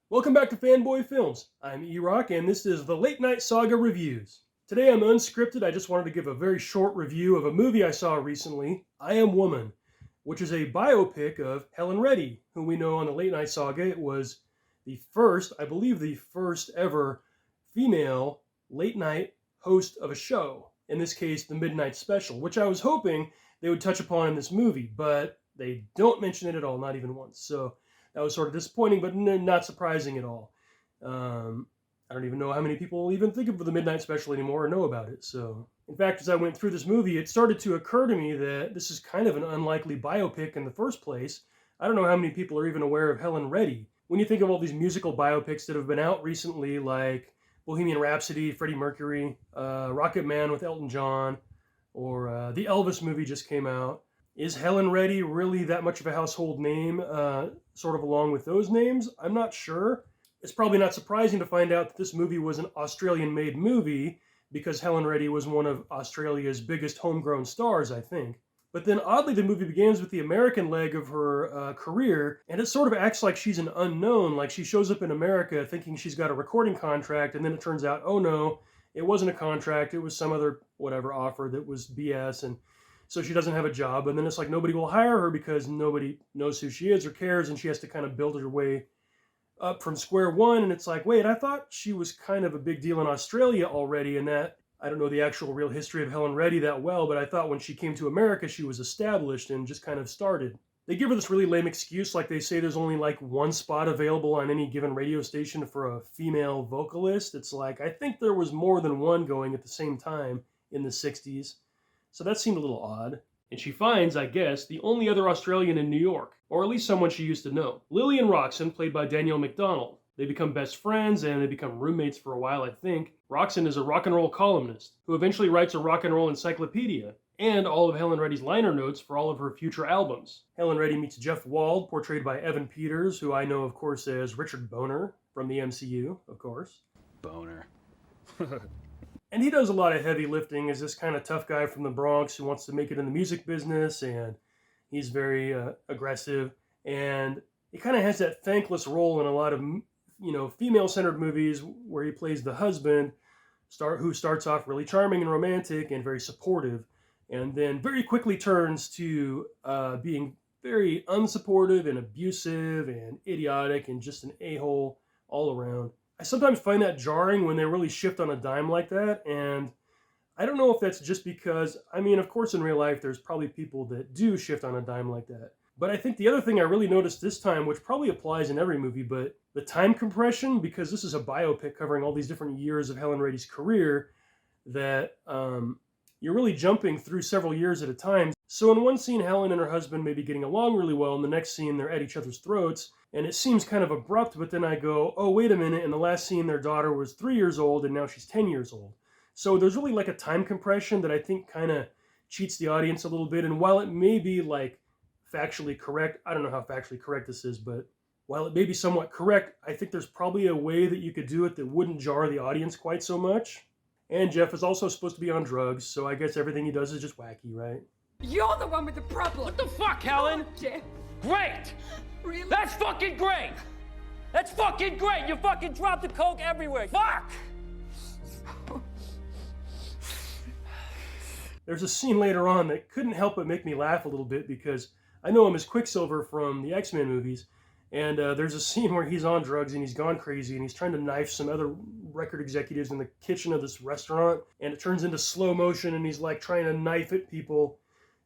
Welcome back to Fanboy Films. I'm E-Rock, and this is the Late Night Saga Reviews. Today I'm unscripted. I just wanted to give a very short review of a movie I saw recently, I Am Woman, which is a biopic of Helen Reddy, who we know on the Late Night Saga. It was the first, I believe the first ever female late night host of a show. In this case, the Midnight Special, which I was hoping they would touch upon in this movie, but they don't mention it at all, not even once. So that was sort of disappointing, but not surprising at all. I don't even know how many people even think of the Midnight Special anymore or know about it. So, in fact, as I went through this movie, it started to occur to me that this is kind of an unlikely biopic in the first place. I don't know how many people are even aware of Helen Reddy. When you think of all these musical biopics that have been out recently, like Bohemian Rhapsody, Freddie Mercury, Rocket Man with Elton John, or the Elvis movie just came out. Is Helen Reddy really that much of a household name, sort of along with those names? I'm not sure. It's probably not surprising to find out that this movie was an Australian-made movie because Helen Reddy was one of Australia's biggest homegrown stars, I think. But then oddly, the movie begins with the American leg of her career, and it sort of acts like she's an unknown, like she shows up in America thinking she's got a recording contract, and then it turns out, oh no, it wasn't a contract, it was some other whatever offer that was BS, and so she doesn't have a job, and then it's like nobody will hire her because nobody knows who she is or cares, and she has to kind of build her way up from square one. And it's like, wait, I thought she was kind of a big deal in Australia already, and that I don't know the actual real history of Helen Reddy that well, but I thought when she came to America, she was established and just kind of started. They give her this really lame excuse, like they say there's only like one spot available on any given radio station for a female vocalist. It's like, I think there was more than one going at the same time in the 60s. So that seemed a little odd. And she finds, I guess, the only other Australian in New York, or at least someone she used to know. Lillian Roxon, played by Danielle McDonald. They become best friends and they become roommates for a while, I think. Roxon is a rock and roll columnist who eventually writes a rock and roll encyclopedia and all of Helen Reddy's liner notes for all of her future albums. Helen Reddy meets Jeff Wald, portrayed by Evan Peters, who I know, of course, as Richard Boner from the MCU, of course. Boner. And he does a lot of heavy lifting as this kind of tough guy from the Bronx who wants to make it in the music business, and he's very aggressive. And he kind of has that thankless role in a lot of, female-centered movies where he plays the husband who starts off really charming and romantic and very supportive, and then very quickly turns to being very unsupportive and abusive and idiotic and just an a-hole all around. I sometimes find that jarring when they really shift on a dime like that, and I don't know if that's just because, of course in real life there's probably people that do shift on a dime like that. But I think the other thing I really noticed this time, which probably applies in every movie, but the time compression, because this is a biopic covering all these different years of Helen Reddy's career, that you're really jumping through several years at a time. So in one scene, Helen and her husband may be getting along really well. In the next scene, they're at each other's throats. And it seems kind of abrupt, but then I go, oh, wait a minute. In the last scene, their daughter was 3 years old, and now she's 10 years old. So there's really like a time compression that I think kind of cheats the audience a little bit. And while it may be like factually correct, I don't know how factually correct this is, but while it may be somewhat correct, I think there's probably a way that you could do it that wouldn't jar the audience quite so much. And Jeff is also supposed to be on drugs, so I guess everything he does is just wacky, right? You're the one with the problem. What the fuck, Helen? Oh, Jeff. Great! Really? That's fucking great! That's fucking great! You fucking dropped the coke everywhere. Fuck! There's a scene later on that couldn't help but make me laugh a little bit because I know him as Quicksilver from the X-Men movies, and there's a scene where he's on drugs and he's gone crazy and he's trying to knife some other record executives in the kitchen of this restaurant, and it turns into slow motion and he's like trying to knife at people.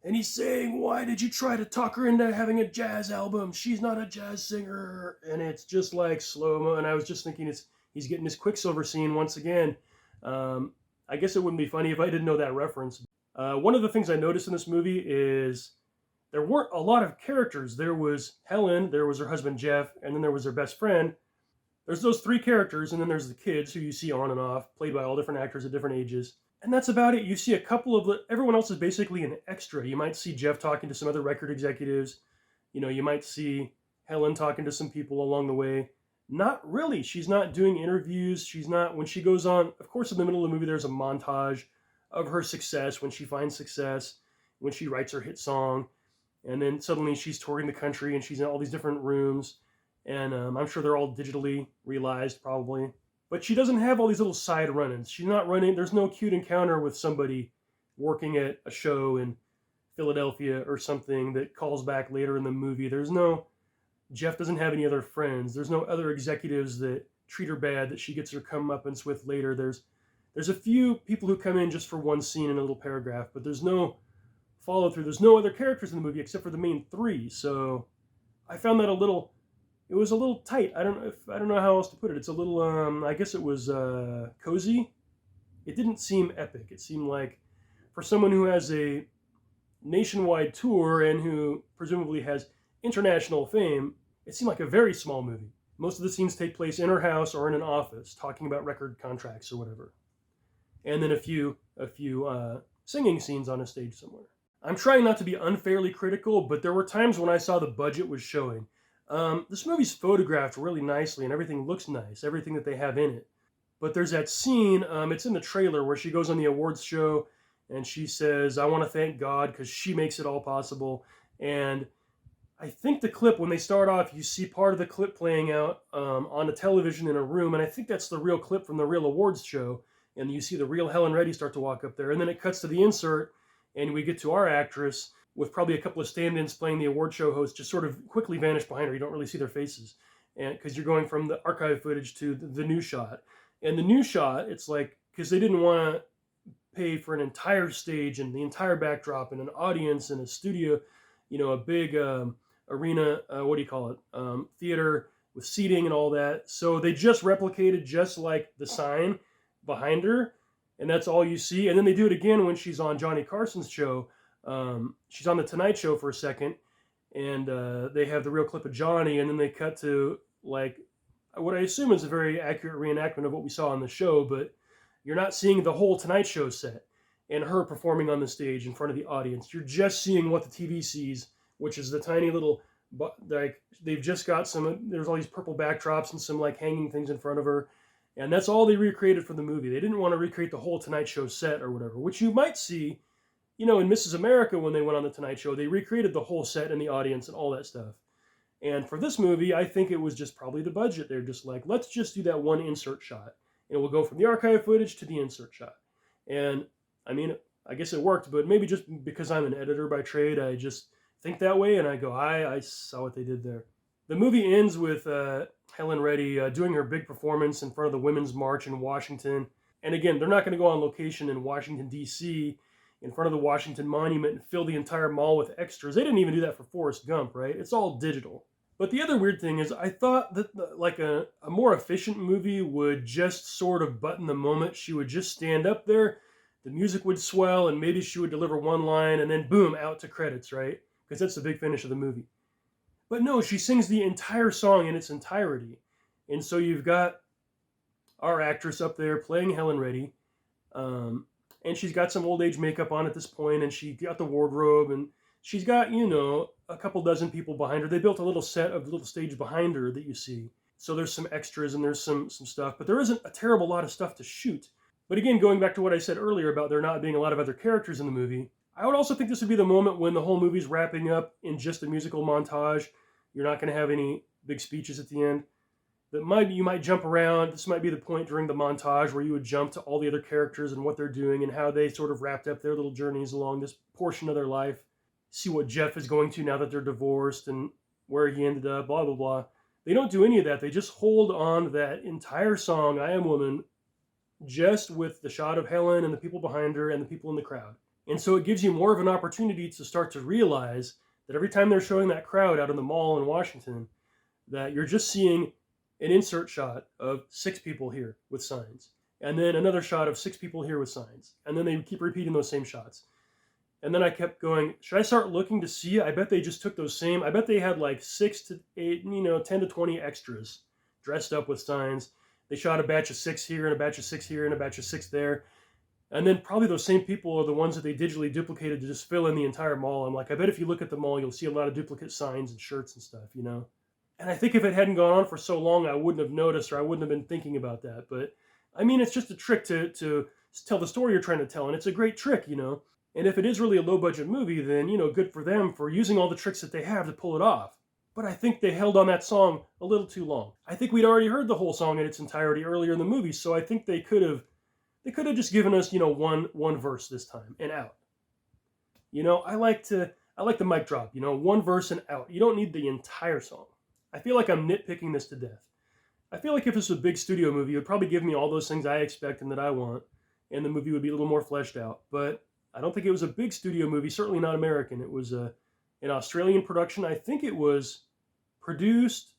And he's saying, why did you try to talk her into having a jazz album? She's not a jazz singer. And it's just like slow-mo. And I was just thinking he's getting his Quicksilver scene once again. I guess it wouldn't be funny if I didn't know that reference. One of the things I noticed in this movie is there weren't a lot of characters. There was Helen, there was her husband Jeff, and then there was her best friend. There's those three characters, and then there's the kids who you see on and off, played by all different actors at different ages. And that's about it. You see a couple of everyone else is basically an extra. You might see Jeff talking to some other record executives. You might see Helen talking to some people along the way. Not really. She's not doing interviews. She's not, when she goes on, of course, in the middle of the movie, there's a montage of her success, when she finds success, when she writes her hit song. And then suddenly she's touring the country and she's in all these different rooms. and I'm sure they're all digitally realized probably. But she doesn't have all these little side run-ins. She's not running. There's no cute encounter with somebody working at a show in Philadelphia or something that calls back later in the movie. There's no Jeff doesn't have any other friends. There's no other executives that treat her bad that she gets her comeuppance with later. There's a few people who come in just for one scene in a little paragraph, but there's no follow through. There's no other characters in the movie except for the main three. So I found that it was a little tight. I don't know how else to put it. It's a little I guess it was cozy. It didn't seem epic. It seemed like for someone who has a nationwide tour and who presumably has international fame, it seemed like a very small movie. Most of the scenes take place in her house or in an office, talking about record contracts or whatever, and then a few singing scenes on a stage somewhere. I'm trying not to be unfairly critical, but there were times when I saw the budget was showing. This movie's photographed really nicely, and everything looks nice, everything that they have in it. But there's that scene, it's in the trailer, where she goes on the awards show, and she says, "I want to thank God because she makes it all possible." And I think the clip, when they start off, you see part of the clip playing out on a television in a room, and I think that's the real clip from the real awards show, and you see the real Helen Reddy start to walk up there, and then it cuts to the insert, and we get to our actress with probably a couple of stand-ins playing the award show host, just sort of quickly vanish behind her. You don't really see their faces, and because you're going from the archive footage to the new shot. And the new shot, it's like, because they didn't want to pay for an entire stage and the entire backdrop and an audience and a studio, a big arena, theater with seating and all that. So they just replicated just like the sign behind her, and that's all you see. And then they do it again when she's on Johnny Carson's show. She's on the Tonight Show for a second, and they have the real clip of Johnny, and then they cut to like what I assume is a very accurate reenactment of what we saw on the show, but you're not seeing the whole Tonight Show set and her performing on the stage in front of the audience. You're just seeing what the TV sees, which is the tiny little, like, they've just got there's all these purple backdrops and some like hanging things in front of her, and that's all they recreated for the movie. They didn't want to recreate the whole Tonight Show set or whatever, which you might see, in Mrs. America when they went on the Tonight Show. They recreated the whole set and the audience and all that stuff. And for this movie, I think it was just probably the budget. They're just like, let's just do that one insert shot, and we'll go from the archive footage to the insert shot. And I mean, I guess it worked, but maybe just because I'm an editor by trade, I just think that way, and I go, I saw what they did there. The movie ends with Helen Reddy doing her big performance in front of the Women's March in Washington. And again, they're not going to go on location in Washington, D.C., in front of the Washington Monument and fill the entire mall with extras. They didn't even do that for Forrest Gump, right? It's all digital. But the other weird thing is, I thought that a more efficient movie would just sort of button the moment. She would just stand up there, the music would swell, and maybe she would deliver one line, and then boom, out to credits, right? Because that's the big finish of the movie. But no, she sings the entire song in its entirety. And so you've got our actress up there playing Helen Reddy, and she's got some old age makeup on at this point, and she got the wardrobe, and she's got, a couple dozen people behind her. They built a little set of the little stage behind her that you see. So there's some extras and there's some stuff, but there isn't a terrible lot of stuff to shoot. But again, going back to what I said earlier about there not being a lot of other characters in the movie, I would also think this would be the moment when the whole movie's wrapping up in just a musical montage. You're not going to have any big speeches at the end. You might jump around. This might be the point during the montage where you would jump to all the other characters and what they're doing and how they sort of wrapped up their little journeys along this portion of their life. See what Jeff is going to now that they're divorced and where he ended up, blah, blah, blah. They don't do any of that. They just hold on to that entire song, I Am Woman, just with the shot of Helen and the people behind her and the people in the crowd. And so it gives you more of an opportunity to start to realize that every time they're showing that crowd out in the mall in Washington, that you're just seeing an insert shot of 6 people here with signs, and then another shot of 6 people here with signs, and then they keep repeating those same shots. And then I kept going, should I start looking to see? I bet they just took those same, I bet they had like 6 to 8, 10 to 20 extras dressed up with signs. They shot a batch of 6 here and a batch of 6 here and a batch of 6 there. And then probably those same people are the ones that they digitally duplicated to just fill in the entire mall. I'm like, I bet if you look at the mall, you'll see a lot of duplicate signs and shirts and stuff, And I think if it hadn't gone on for so long, I wouldn't have noticed, or I wouldn't have been thinking about that. But I mean, it's just a trick to tell the story you're trying to tell. And it's a great trick, And if it is really a low budget movie, then, good for them for using all the tricks that they have to pull it off. but I think they held on that song a little too long. I think we'd already heard the whole song in its entirety earlier in the movie, so I think they could have just given us, one verse this time and out. I like the mic drop, one verse and out. You don't need the entire song. I feel like I'm nitpicking this to death. I feel like if this was a big studio movie, it would probably give me all those things I expect and that I want, and the movie would be a little more fleshed out. But I don't think it was a big studio movie, certainly not American. It was an Australian production. I think it was produced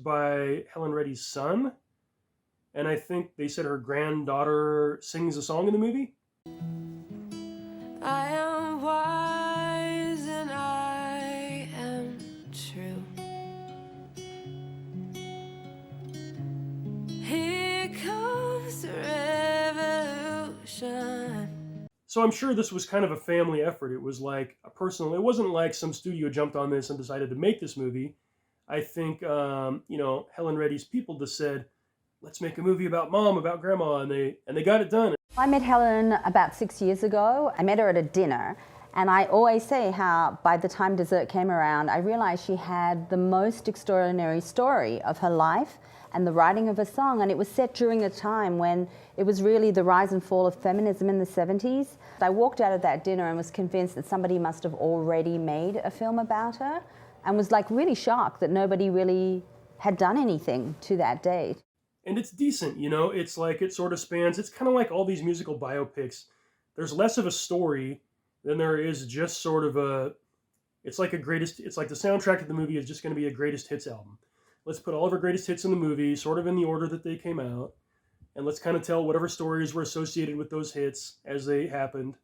by Helen Reddy's son, and I think they said her granddaughter sings a song in the movie. I am wise and I am true. Here comes the revolution. So I'm sure this was kind of a family effort. It was like a personal, it wasn't like some studio jumped on this and decided to make this movie. I think, Helen Reddy's people just said, let's make a movie about mom, about grandma, and they got it done. I met Helen about 6 years ago. I met her at a dinner, and I always say how by the time dessert came around, I realized she had the most extraordinary story of her life and the writing of a song, and it was set during a time when it was really the rise and fall of feminism in the 70s. I walked out of that dinner and was convinced that somebody must have already made a film about her, and was like really shocked that nobody really had done anything to that date. And it's decent, it's like it sort of spans, it's kind of like all these musical biopics. There's less of a story than there is just sort of it's like the soundtrack of the movie is just going to be a greatest hits album. Let's put all of our greatest hits in the movie, sort of in the order that they came out, and let's kind of tell whatever stories were associated with those hits as they happened.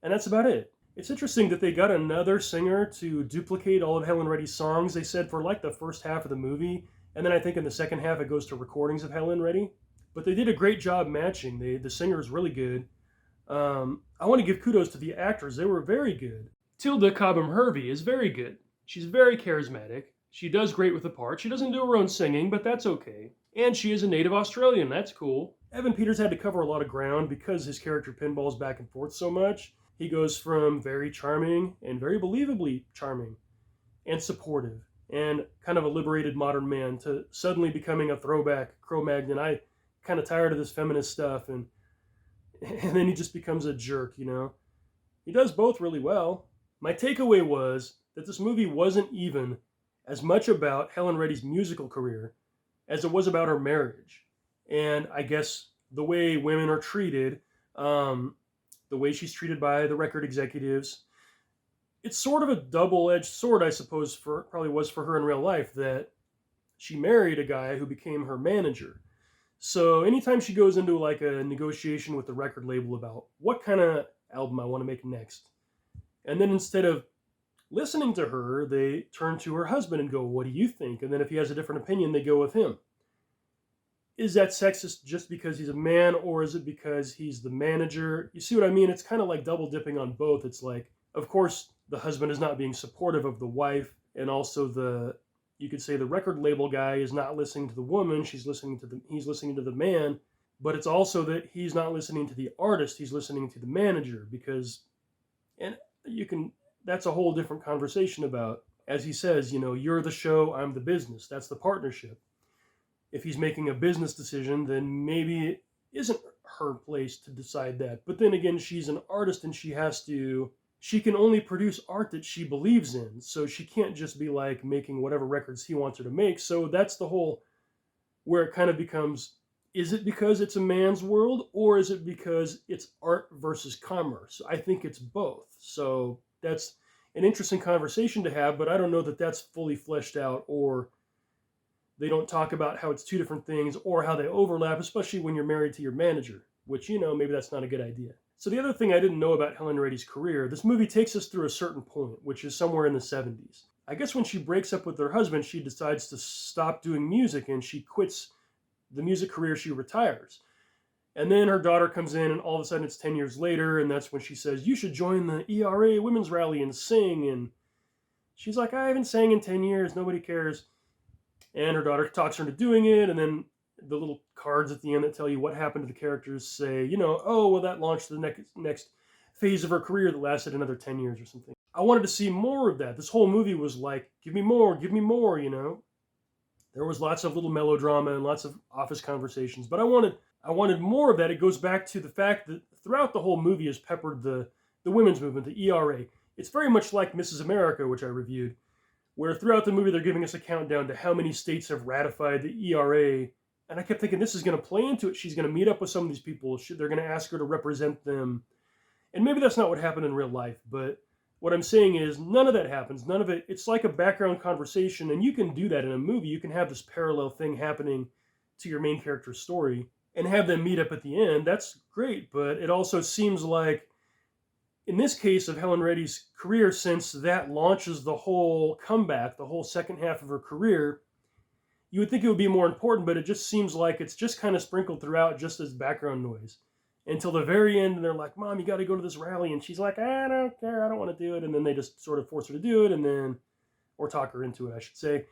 And that's about it. It's interesting that they got another singer to duplicate all of Helen Reddy's songs, they said, for like the first half of the movie, and then I think in the second half it goes to recordings of Helen Reddy. But they did a great job matching. The singer is really good. I want to give kudos to the actors. They were very good. Tilda Cobham-Hervey is very good. She's very charismatic. She does great with the part. She doesn't do her own singing, but that's okay. And she is a native Australian. That's cool. Evan Peters had to cover a lot of ground because his character pinballs back and forth so much. He goes from very charming and very believably charming and supportive and kind of a liberated modern man to suddenly becoming a throwback Cro-Magnon. I kind of tired of this feminist stuff, and then he just becomes a jerk, He does both really well. My takeaway was that this movie wasn't even as much about Helen Reddy's musical career as it was about her marriage. And I guess the way women are treated, the way she's treated by the record executives, it's sort of a double-edged sword, I suppose, probably was for her in real life, that she married a guy who became her manager. So anytime she goes into like a negotiation with the record label about what kind of album I want to make next, and then instead of listening to her, they turn to her husband and go, what do you think? And then if he has a different opinion, they go with him. Is that sexist just because he's a man, or is it because he's the manager? You see what I mean? It's kind of like double dipping on both. It's like, of course, the husband is not being supportive of the wife, and also you could say the record label guy is not listening to the woman, he's listening to the man, but it's also that he's not listening to the artist, he's listening to the manager, that's a whole different conversation about, as he says, you're the show, I'm the business. That's the partnership. If he's making a business decision, then maybe it isn't her place to decide that. But then again, she's an artist and she can only produce art that she believes in. So she can't just be like making whatever records he wants her to make. So that's the whole, where it kind of becomes, is it because it's a man's world, or is it because it's art versus commerce? I think it's both. So that's an interesting conversation to have, but I don't know that that's fully fleshed out, or they don't talk about how it's two different things or how they overlap, especially when you're married to your manager, which, maybe that's not a good idea. So the other thing I didn't know about Helen Reddy's career, this movie takes us through a certain point, which is somewhere in the 70s. I guess when she breaks up with her husband, she decides to stop doing music and she quits the music career, she retires. And then her daughter comes in and all of a sudden it's 10 years later, and that's when she says, you should join the ERA women's rally and sing. And she's like, I haven't sang in 10 years, nobody cares. And her daughter talks her into doing it, and then the little cards at the end that tell you what happened to the characters say, oh, well, that launched the next phase of her career that lasted another 10 years or something. I wanted to see more of that. This whole movie was like, give me more, you know? There was lots of little melodrama and lots of office conversations, but I wanted more of that. It goes back to the fact that throughout the whole movie is peppered the women's movement, the ERA. It's very much like Mrs. America, which I reviewed, where throughout the movie they're giving us a countdown to how many states have ratified the ERA. And I kept thinking, this is going to play into it. She's going to meet up with some of these people. They're going to ask her to represent them. And maybe that's not what happened in real life, but what I'm saying is none of that happens. None of it. It's like a background conversation, and you can do that in a movie. You can have this parallel thing happening to your main character's story and have them meet up at the end. That's great, but it also seems like, in this case of Helen Reddy's career, since that launches the whole comeback, the whole second half of her career, you would think it would be more important, but it just seems like it's just kind of sprinkled throughout just as background noise. Until the very end, and they're like, Mom, you got to go to this rally. And she's like, I don't care. I don't want to do it. And then they just sort of force her to do it, and then, or talk her into it, I should say.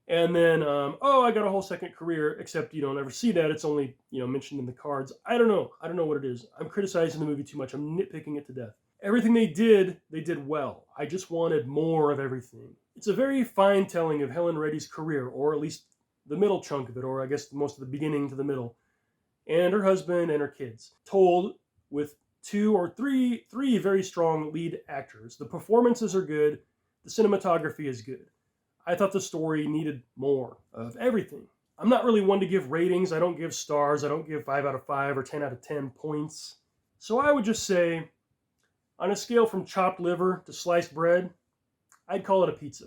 And then, oh, I got a whole second career, except you don't ever see that. It's only, mentioned in the cards. I don't know. I don't know what it is. I'm criticizing the movie too much. I'm nitpicking it to death. Everything they did well. I just wanted more of everything. It's a very fine telling of Helen Reddy's career, or at least the middle chunk of it, or I guess most of the beginning to the middle, and her husband and her kids, told with two or three very strong lead actors. The performances are good. The cinematography is good. I thought the story needed more of everything. I'm not really one to give ratings. I don't give stars. I don't give 5 out of 5 or 10 out of 10 points. So I would just say, on a scale from chopped liver to sliced bread, I'd call it a pizza.